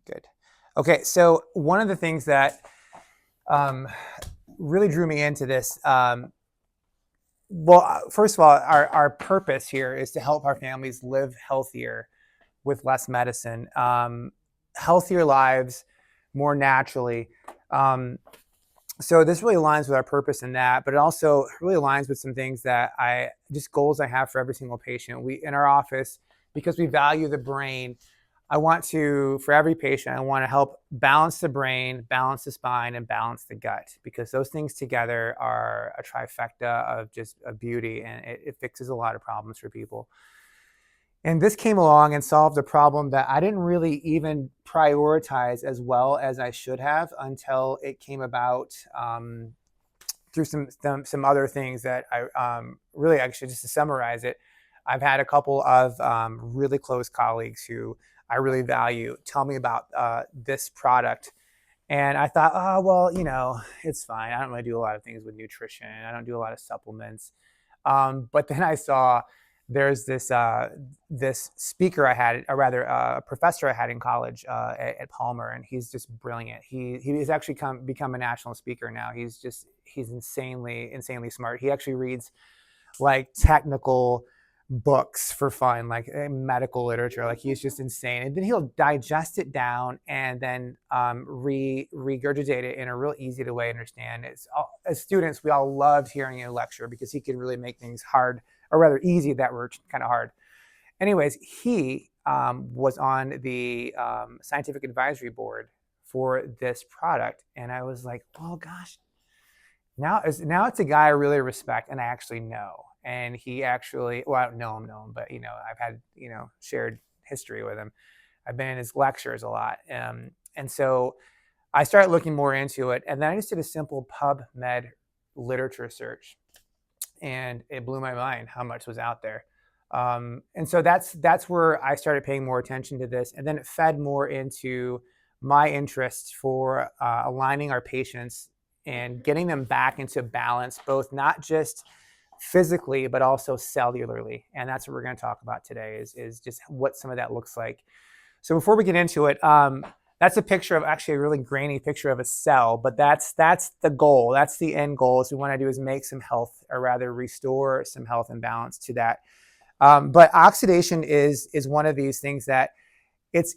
Good. Okay, so one of the things that um, really drew me into this, first of all, our purpose here is to help our families live healthier with less medicine, healthier lives more naturally. Um, so this really aligns with our purpose in that, but it also really aligns with some things that just goals I have for every single patient. We in our office, because we value the brain, I want to, for every patient, I want to help balance the brain, balance the spine, and balance the gut, because those things together are a trifecta of just a beauty, and it fixes a lot of problems for people. And this came along and solved a problem that I didn't really even prioritize as well as I should have until it came about through some other things that I really, actually, just to summarize it, I've had a couple of really close colleagues who I really value tell me about this product. And I thought, oh, well, it's fine. I don't really do a lot of things with nutrition. I don't do a lot of supplements. But then I saw there's this speaker I had, or rather a professor I had in college at Palmer, and he's just brilliant. He's actually become a national speaker now. He's insanely smart. He actually reads like technical books for fun, like medical literature. Like, he's just insane, and then he'll digest it down and then regurgitate it in a real easy way to understand. As students, we all loved hearing a lecture because he could really make things hard, or rather easy, that were kind of hard. Anyways, he was on the scientific advisory board for this product, and I was like, oh gosh, now it's a guy I really respect and I actually know. And he actually, well, I don't know him, but I've had shared history with him. I've been in his lectures a lot, and so I started looking more into it, and then I just did a simple PubMed literature search, and it blew my mind how much was out there. And so that's where I started paying more attention to this, and then it fed more into my interest for aligning our patients and getting them back into balance, both not just physically, but also cellularly. And that's what we're going to talk about today is just what some of that looks like. So before we get into it, that's a picture of, actually, a really grainy picture of a cell, but that's the goal. That's the end goal. Is we want to do is make some health, or rather restore some health and balance to that. But oxidation is one of these things that it's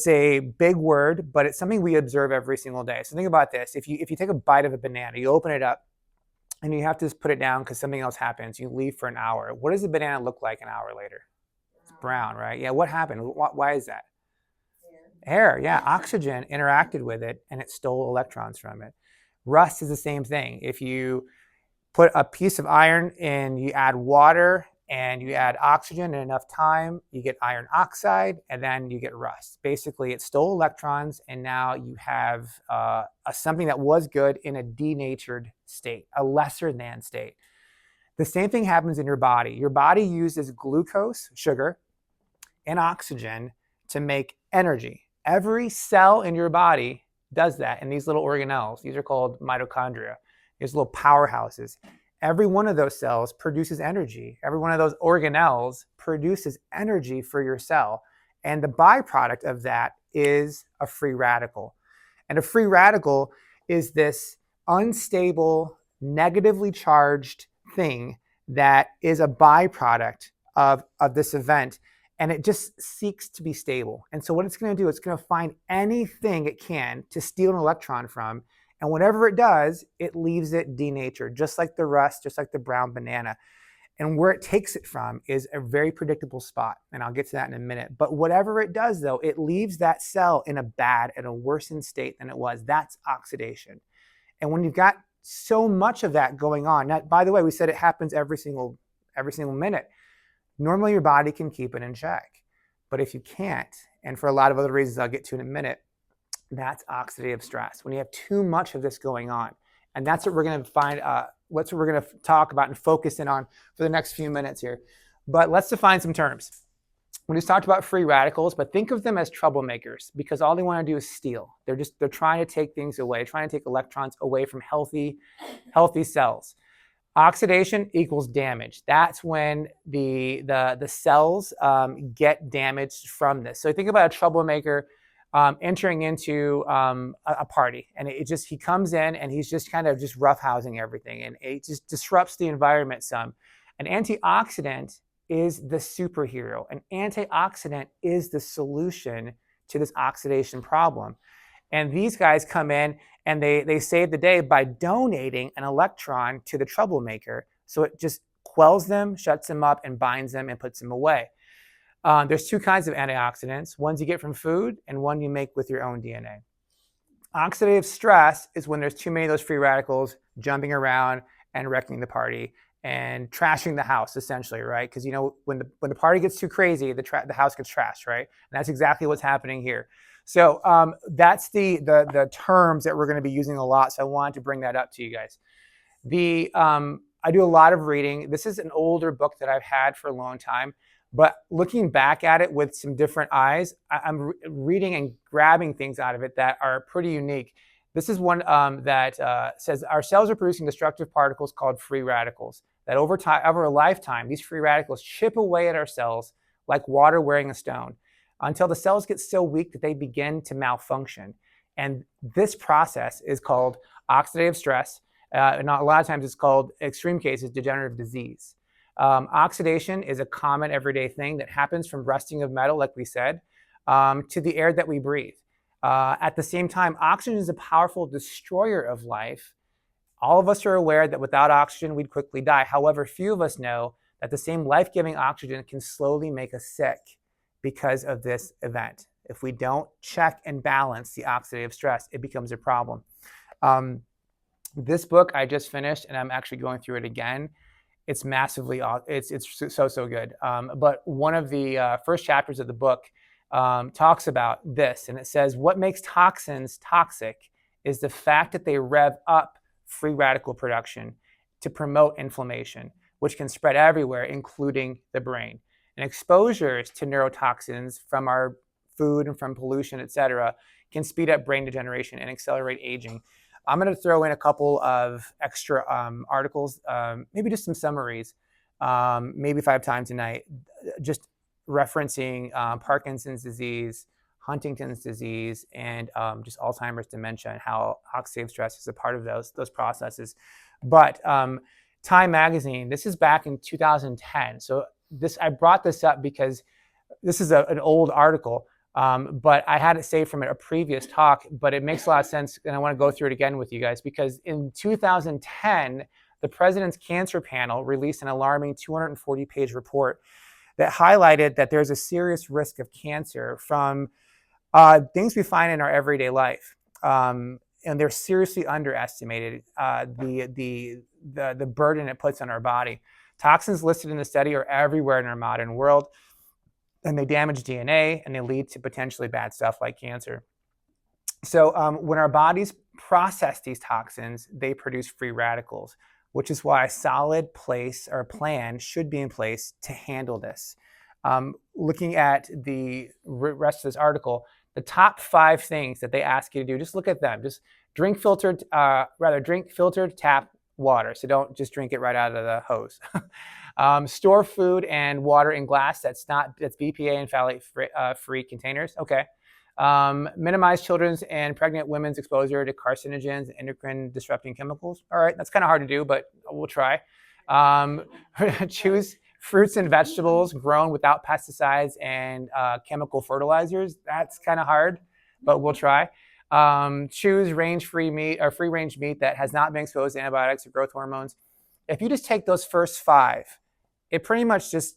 a big word, but it's something we observe every single day. So think about this. If you take a bite of a banana, you open it up, and you have to just put it down because something else happens. You leave for an hour. What does the banana look like an hour later? It's brown, right? Yeah, what happened? Why is that? Air, yeah. Oxygen interacted with it, and it stole electrons from it. Rust is the same thing. If you put a piece of iron and you add water and you add oxygen in enough time, you get iron oxide, and then you get rust. Basically, it stole electrons, and now you have something that was good in a denatured state, a lesser than state. The same thing happens in your body. Your body uses glucose, sugar, and oxygen to make energy. Every cell in your body does that, and these little organelles, these are called mitochondria. These little powerhouses. Every one of those cells produces energy. Every one of those organelles produces energy for your cell. And the byproduct of that is a free radical. And a free radical is this unstable, negatively charged thing that is a byproduct of this event. And it just seeks to be stable. And so what it's going to do, it's going to find anything it can to steal an electron from. And whatever it does, it leaves it denatured, just like the rust, just like the brown banana. And where it takes it from is a very predictable spot. And I'll get to that in a minute. But whatever it does, though, it leaves that cell in a worsened state than it was. That's oxidation. And when you've got so much of that going on, now, by the way, we said it happens every single minute. Normally, your body can keep it in check. But if you can't, and for a lot of other reasons I'll get to in a minute, that's oxidative stress, when you have too much of this going on. And that's what we're going to find, what we're going to talk about and focus in on for the next few minutes here. But let's define some terms. We just talked about free radicals, but think of them as troublemakers, because all they want to do is steal. They're trying to take things away, trying to take electrons away from healthy cells. Oxidation equals damage. That's when the cells get damaged from this. So think about a troublemaker. entering into a party, and he comes in and he's just kind of just roughhousing everything, and it just disrupts the environment some. An antioxidant is the superhero. An antioxidant is the solution to this oxidation problem. And these guys come in and they save the day by donating an electron to the troublemaker. So it just quells them, shuts them up, and binds them and puts them away. There's two kinds of antioxidants, ones you get from food and one you make with your own DNA. Oxidative stress is when there's too many of those free radicals jumping around and wrecking the party and trashing the house, essentially, right? Because when the party gets too crazy, the house gets trashed, right? And that's exactly what's happening here. So that's the terms that we're going to be using a lot. So I wanted to bring that up to you guys. I do a lot of reading. This is an older book that I've had for a long time, but looking back at it with some different eyes, I'm reading and grabbing things out of it that are pretty unique. This is one that says our cells are producing destructive particles called free radicals. That over a lifetime, these free radicals chip away at our cells like water wearing a stone, until the cells get so weak that they begin to malfunction. And this process is called oxidative stress. And a lot of times it's called, extreme cases, degenerative disease. Oxidation is a common everyday thing that happens from rusting of metal, like we said, to the air that we breathe. At the same time, oxygen is a powerful destroyer of life. All of us are aware that without oxygen, we'd quickly die. However, few of us know that the same life-giving oxygen can slowly make us sick because of this event. If we don't check and balance the oxidative stress, it becomes a problem. This book I just finished, and I'm actually going through it again. It's massively, it's so good. But one of the first chapters of the book talks about this, and it says, what makes toxins toxic is the fact that they rev up free radical production to promote inflammation, which can spread everywhere, including the brain. And exposures to neurotoxins from our food and from pollution, et cetera, can speed up brain degeneration and accelerate aging. I'm going to throw in a couple of extra articles, maybe just some summaries, maybe 5 times a night, just referencing Parkinson's disease, Huntington's disease, and just Alzheimer's dementia, and how oxidative stress is a part of those processes. But Time Magazine, this is back in 2010. So I brought this up because this is an old article, but I had it saved from a previous talk, but it makes a lot of sense, and I want to go through it again with you guys, because in 2010, the President's Cancer Panel released an alarming 240-page report that highlighted that there's a serious risk of cancer from things we find in our everyday life. And they're seriously underestimated, the burden it puts on our body. Toxins listed in the study are everywhere in our modern world, and they damage DNA, and they lead to potentially bad stuff like cancer. So when our bodies process these toxins, they produce free radicals, which is why a solid place or plan should be in place to handle this. Looking at the rest of this article, the top 5 things that they ask you to do, just look at them. Just drink filtered tap water. So don't just drink it right out of the hose. Store food and water in glass that's BPA and phthalate free containers. Okay. Minimize children's and pregnant women's exposure to carcinogens and endocrine disrupting chemicals. All right, that's kind of hard to do, but we'll try. Choose fruits and vegetables grown without pesticides and chemical fertilizers. That's kind of hard, but we'll try. Choose free range meat that has not been exposed to antibiotics or growth hormones. If you just take those first 5, it pretty much just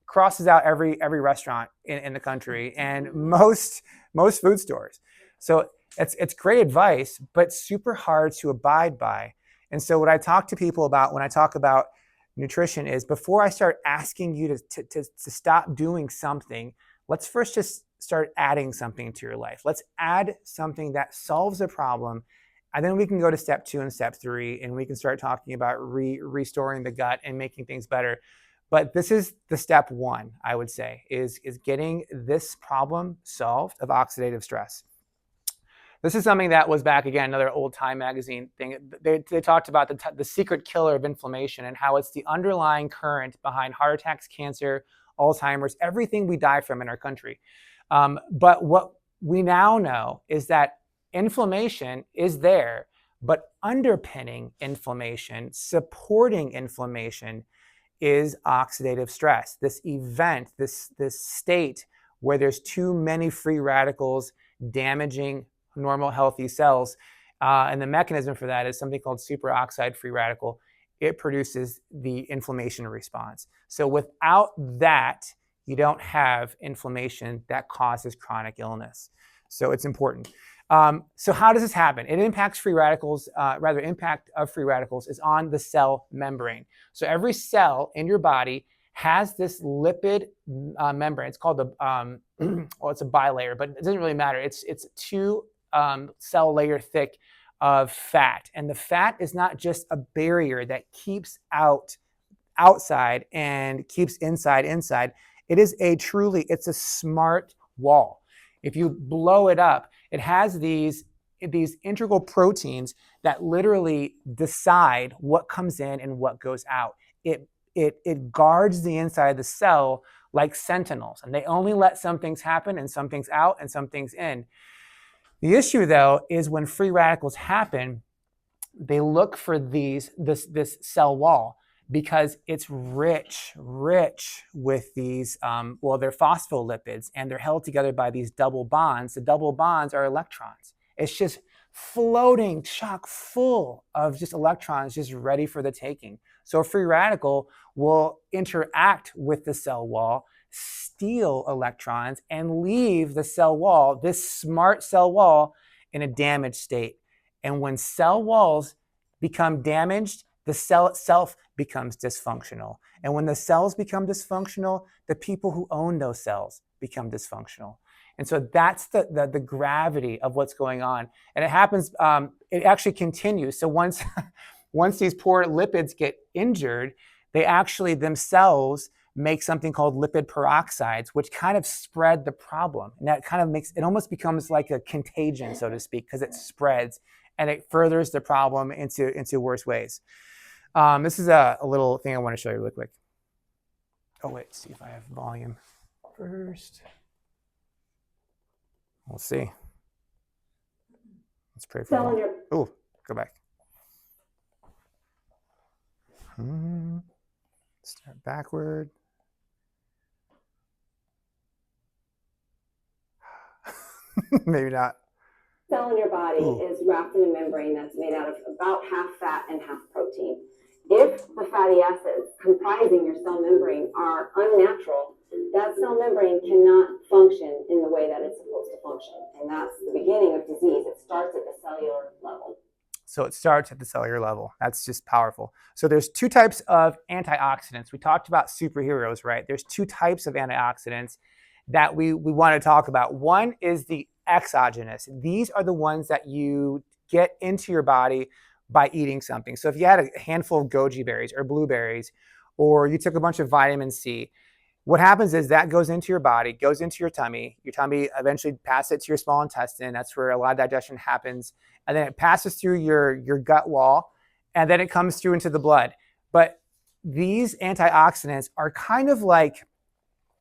crosses out every restaurant in the country and most food stores. So it's great advice, but super hard to abide by. And so what I talk to people about when I talk about nutrition is, before I start asking you to stop doing something, let's first just start adding something to your life. Let's add something that solves a problem, and then we can go to step 2 and step 3, and we can start talking about restoring the gut and making things better. But this is the step 1, I would say, is getting this problem solved of oxidative stress. This is something that was back, again, another old Time Magazine thing. They talked about the secret killer of inflammation and how it's the underlying current behind heart attacks, cancer, Alzheimer's, everything we die from in our country. But what we now know is that inflammation is there, but underpinning inflammation, supporting inflammation, is oxidative stress. This event, this state where there's too many free radicals damaging normal healthy cells. And the mechanism for that is something called superoxide free radical. It produces the inflammation response. So without that, you don't have inflammation that causes chronic illness. So it's important. So how does this happen? It impacts free radicals, impact of free radicals is on the cell membrane. So every cell in your body has this lipid membrane. It's called the, well, it's a bilayer, but it doesn't really matter. It's two cell layer thick of fat. And the fat is not just a barrier that keeps outside and keeps inside. It is it's a smart wall. If you blow it up, it has these integral proteins that literally decide what comes in and what goes out. It guards the inside of the cell like sentinels, and they only let some things happen and some things out and some things in. The issue, though, is when free radicals happen, they look for this cell wall because it's rich with these, they're phospholipids, and they're held together by these double bonds. The double bonds are electrons. It's just floating, chock full of just electrons just ready for the taking. So a free radical will interact with the cell wall, steal electrons, and leave the cell wall, this smart cell wall, in a damaged state. And when cell walls become damaged, the cell itself becomes dysfunctional. And when the cells become dysfunctional, the people who own those cells become dysfunctional. And so that's the gravity of what's going on. And it happens, it actually continues. So once these poor lipids get injured, they actually themselves make something called lipid peroxides, which kind of spread the problem. And that kind of makes, it almost becomes like a contagion, so to speak, because it spreads and it furthers the problem into worse ways. This is a little thing I want to show you really quick. Oh, wait, see if I have volume first. We'll see. Let's pray for you. Oh, go back. Start backward. Maybe not. Cell in your body is wrapped in a membrane that's made out of about half fat and half protein. If the fatty acids comprising your cell membrane are unnatural, that cell membrane cannot function in the way that it's supposed to function. And that's the beginning of disease. It starts at the cellular level. So it starts at the cellular level. That's just powerful. So there's two types of antioxidants. We talked about superheroes, right? There's two types of antioxidants that we want to talk about. One is the exogenous. These are the ones that you get into your body by eating something. So if you had a handful of goji berries or blueberries, or you took a bunch of vitamin C, what happens is that goes into your body, goes into your tummy eventually passes it to your small intestine. That's where a lot of digestion happens. And then it passes through your gut wall, and then it comes through into the blood. But these antioxidants are kind of like,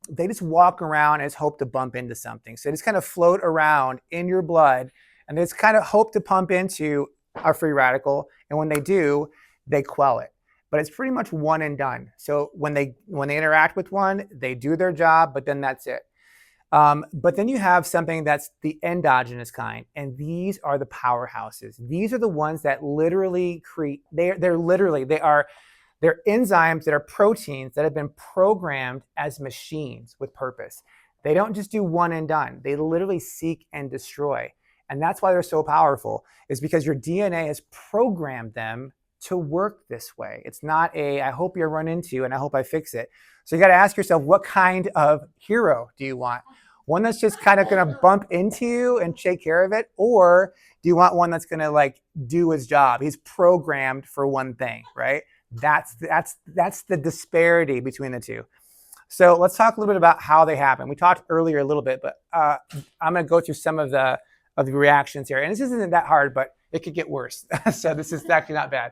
they just walk around and hope to bump into something. So they just kind of float around in your blood, and they just kind of hope to pump into a free radical. And when they do, they quell it. But it's pretty much one and done. So when they interact with one, they do their job, but then that's it. But then you have something that's the endogenous kind, and these are the powerhouses. These are the ones that literally create, they're enzymes that are proteins that have been programmed as machines with purpose. They don't just do one and done. They literally seek and destroy. And that's why they're so powerful, is because your DNA has programmed them to work this way. It's not I hope you run into and I hope I fix it. So you got to ask yourself, what kind of hero do you want? One that's just kind of going to bump into you and take care of it? Or do you want one that's going to like do his job? He's programmed for one thing, right? That's the disparity between the two. So let's talk a little bit about how they happen. We talked earlier a little bit, but I'm going to go through some of the reactions here. And this isn't that hard, but it could get worse. So this is actually not bad.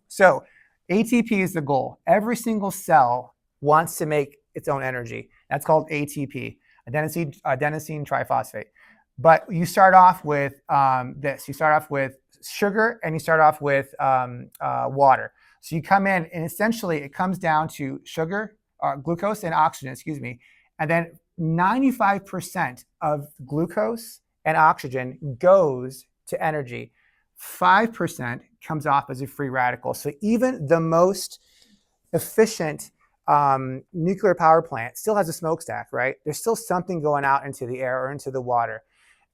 So ATP is the goal. Every single cell wants to make its own energy. That's called ATP. adenosine triphosphate. But you start off with this. You start off with sugar and you start off with water. So you come in and essentially it comes down to sugar, glucose and oxygen, excuse me. And then 95% of glucose and oxygen goes to energy. 5% comes off as a free radical. So even the most efficient nuclear power plant still has a smokestack, right? There's still something going out into the air or into the water.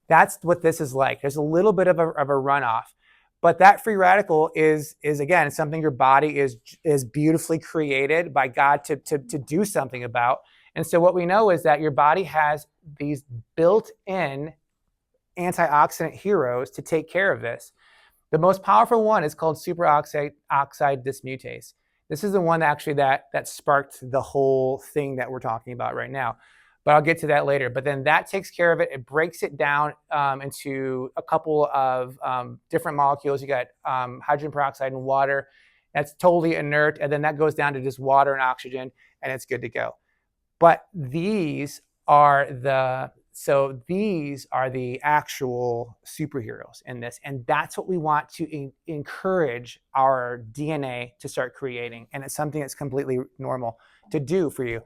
That's what this is like. There's a little bit of a runoff, but that free radical is again something your body is beautifully created by God to do something about. And so what we know is that your body has these built-in antioxidant heroes to take care of this. The most powerful one is called superoxide dismutase. This is the one that sparked the whole thing that we're talking about right now. But I'll get to that later. But then that takes care of it. It breaks it down into a couple of different molecules. You got hydrogen peroxide and water. That's totally inert. And then that goes down to just water and oxygen, and it's good to go. But these are the actual superheroes in this. And that's what we want to encourage our DNA to start creating. And it's something that's completely normal to do for you.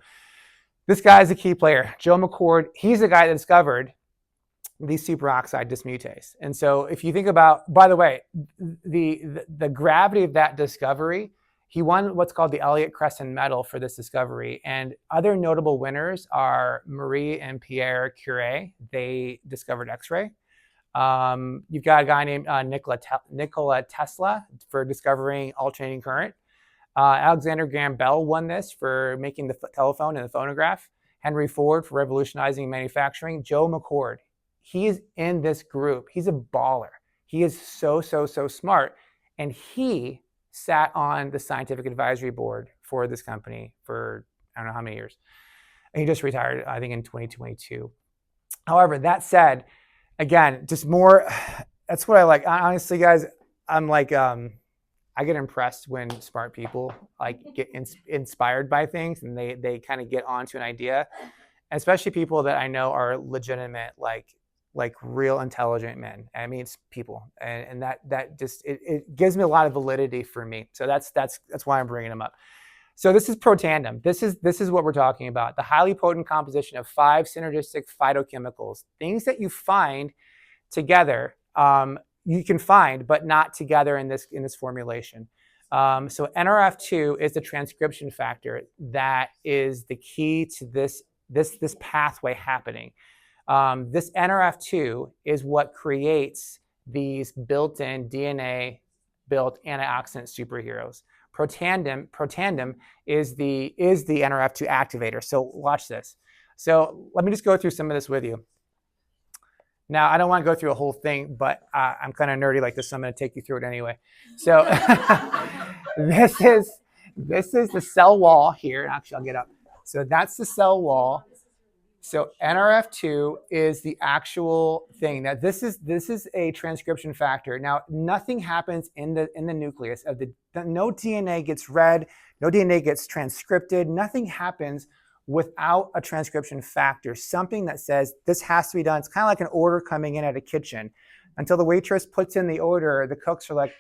This guy is a key player, Joe McCord. He's the guy that discovered the superoxide dismutase. And so if you think about, by the way, the gravity of that discovery, he won what's called the Elliott-Cresson Medal for this discovery. And other notable winners are Marie and Pierre Curie. They discovered X-ray. You've got a guy named Nikola Tesla for discovering alternating current. Alexander Graham Bell won this for making the telephone and the phonograph. Henry Ford for revolutionizing manufacturing. Joe McCord, he is in this group. He's a baller. He is so smart. And he sat on the scientific advisory board for this company for I don't know how many years. And he just retired, I think, in 2022. However, that said, again, just more, that's what I like. Honestly, guys, I'm like, I get impressed when smart people like get inspired by things and they kind of get onto an idea, especially people that I know are legitimate, like real intelligent men. I mean, it's people, and that just it gives me a lot of validity for me. So that's why I'm bringing them up. So this is Protandim. This is what we're talking about. The highly potent composition of 5 synergistic phytochemicals, things that you find together. You can find, but not together in this formulation. So NRF2 is the transcription factor that is the key to this pathway happening. This NRF2 is what creates these built-in DNA-built antioxidant superheroes. Protandim is the NRF2 activator. So watch this. So let me just go through some of this with you. Now, I don't want to go through a whole thing, but I'm kind of nerdy like this, so I'm going to take you through it anyway. So this is the cell wall here. Actually, I'll get up. So that's the cell wall. So NRF2 is the actual thing. Now, this is a transcription factor. Now, nothing happens in the nucleus of no DNA gets read, no DNA gets transcripted. Nothing happens without a transcription factor, something that says this has to be done. It's kind of like an order coming in at a kitchen. Until the waitress puts in the order, the cooks are like,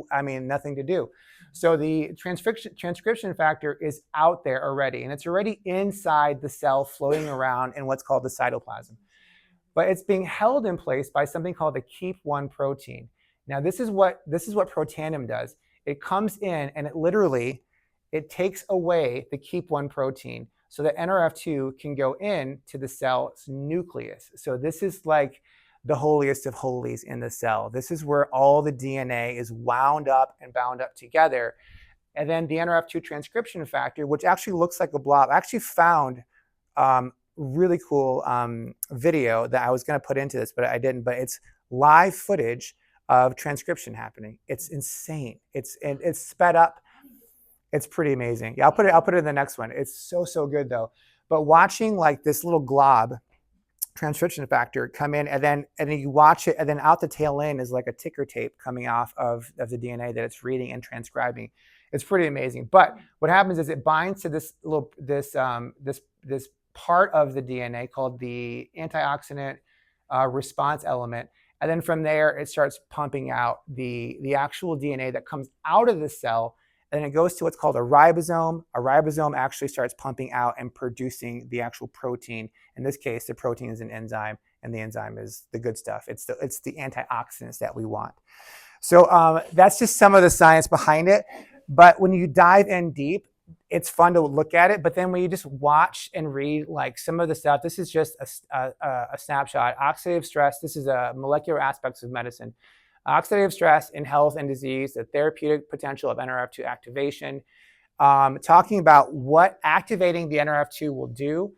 I mean, nothing to do. So the transcription factor is out there already, and it's already inside the cell floating around in what's called the cytoplasm. But it's being held in place by something called the keep1 protein. Now, this is what Protandim does. It comes in and it takes away the keep1 protein, so that NRF2 can go into the cell's nucleus. So this is like the holiest of holies in the cell. This is where all the DNA is wound up and bound up together. And then the NRF2 transcription factor, which actually looks like a blob. I actually found really cool video that I was going to put into this, but I didn't. But it's live footage of transcription happening. It's insane. It's sped up. It's pretty amazing. Yeah, I'll put it in the next one. It's so good though. But watching like this little glob transcription factor come in, and then you watch it, and then out the tail end is like a ticker tape coming off of the DNA that it's reading and transcribing. It's pretty amazing. But what happens is it binds to this part of the DNA called the antioxidant response element. And then from there, it starts pumping out the actual DNA that comes out of the cell. And it goes to what's called a ribosome. A ribosome actually starts pumping out and producing the actual protein. In this case, the protein is an enzyme, and the enzyme is the good stuff. It's the antioxidants that we want. So that's just some of the science behind it. But when you dive in deep, it's fun to look at it. But then when you just watch and read like some of the stuff, this is just a snapshot. Oxidative stress, this is a molecular aspects of medicine. Oxidative stress in health and disease, the therapeutic potential of NRF2 activation. Talking about what activating the NRF2 will do.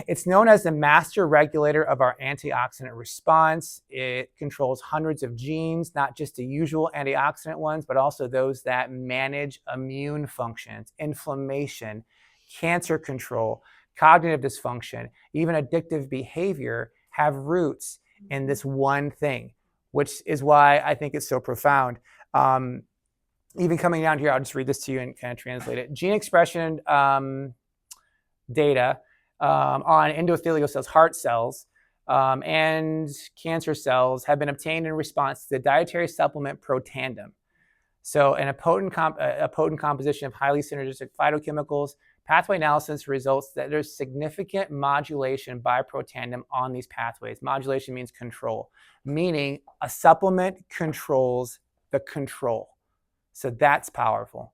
It's known as the master regulator of our antioxidant response. It controls hundreds of genes, not just the usual antioxidant ones, but also those that manage immune functions, inflammation, cancer control, cognitive dysfunction, even addictive behavior have roots in this one thing, which is why I think it's so profound. Even coming down here, I'll just read this to you and kind of translate it. Gene expression data on endothelial cells, heart cells, and cancer cells have been obtained in response to the dietary supplement Protandim. So in a potent composition of highly synergistic phytochemicals, pathway analysis results that there's significant modulation by Protandim on these pathways. Modulation means control, meaning a supplement controls the control. So that's powerful.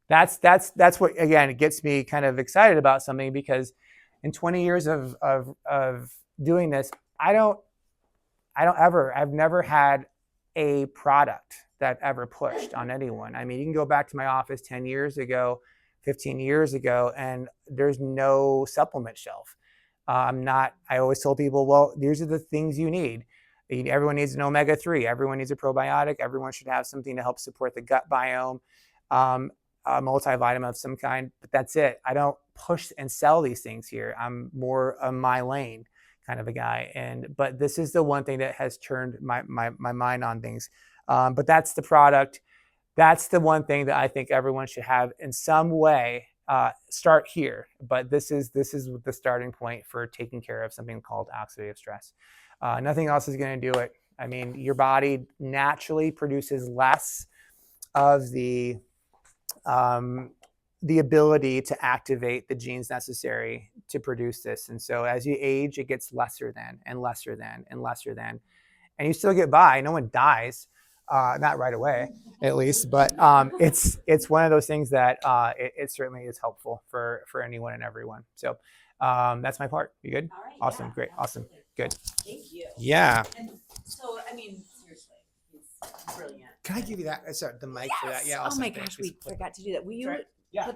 That's what, again, it gets me kind of excited about something, because in 20 years of doing this, I've never had a product that I've ever pushed on anyone. I mean, you can go back to my office 10 years ago, 15 years ago, and there's no supplement shelf. I always told people, well, these are the things you need. Everyone needs an omega-3. Everyone needs a probiotic. Everyone should have something to help support the gut biome. A multivitamin of some kind, but that's it. I don't push and sell these things here. I'm more a my lane kind of a guy. But this is the one thing that has turned my mind on things. But that's the product. That's the one thing that I think everyone should have in some way. Start here, but this is the starting point for taking care of something called oxidative stress. Nothing else is going to do it. I mean, your body naturally produces less of the ability to activate the genes necessary to produce this. And so as you age, it gets lesser than and lesser than and lesser than. And you still get by. No one dies, not right away, at least. But it's one of those things that it certainly is helpful for anyone and everyone. So that's my part. You good? All right, Awesome. yeah, Great. absolutely. Awesome. Good. Thank you. Yeah. And so, I mean, seriously, he's brilliant. Can I give you that? Sorry, the mic for that? Yeah. Oh Awesome. my gosh, we forgot to do that. Will you Yeah. put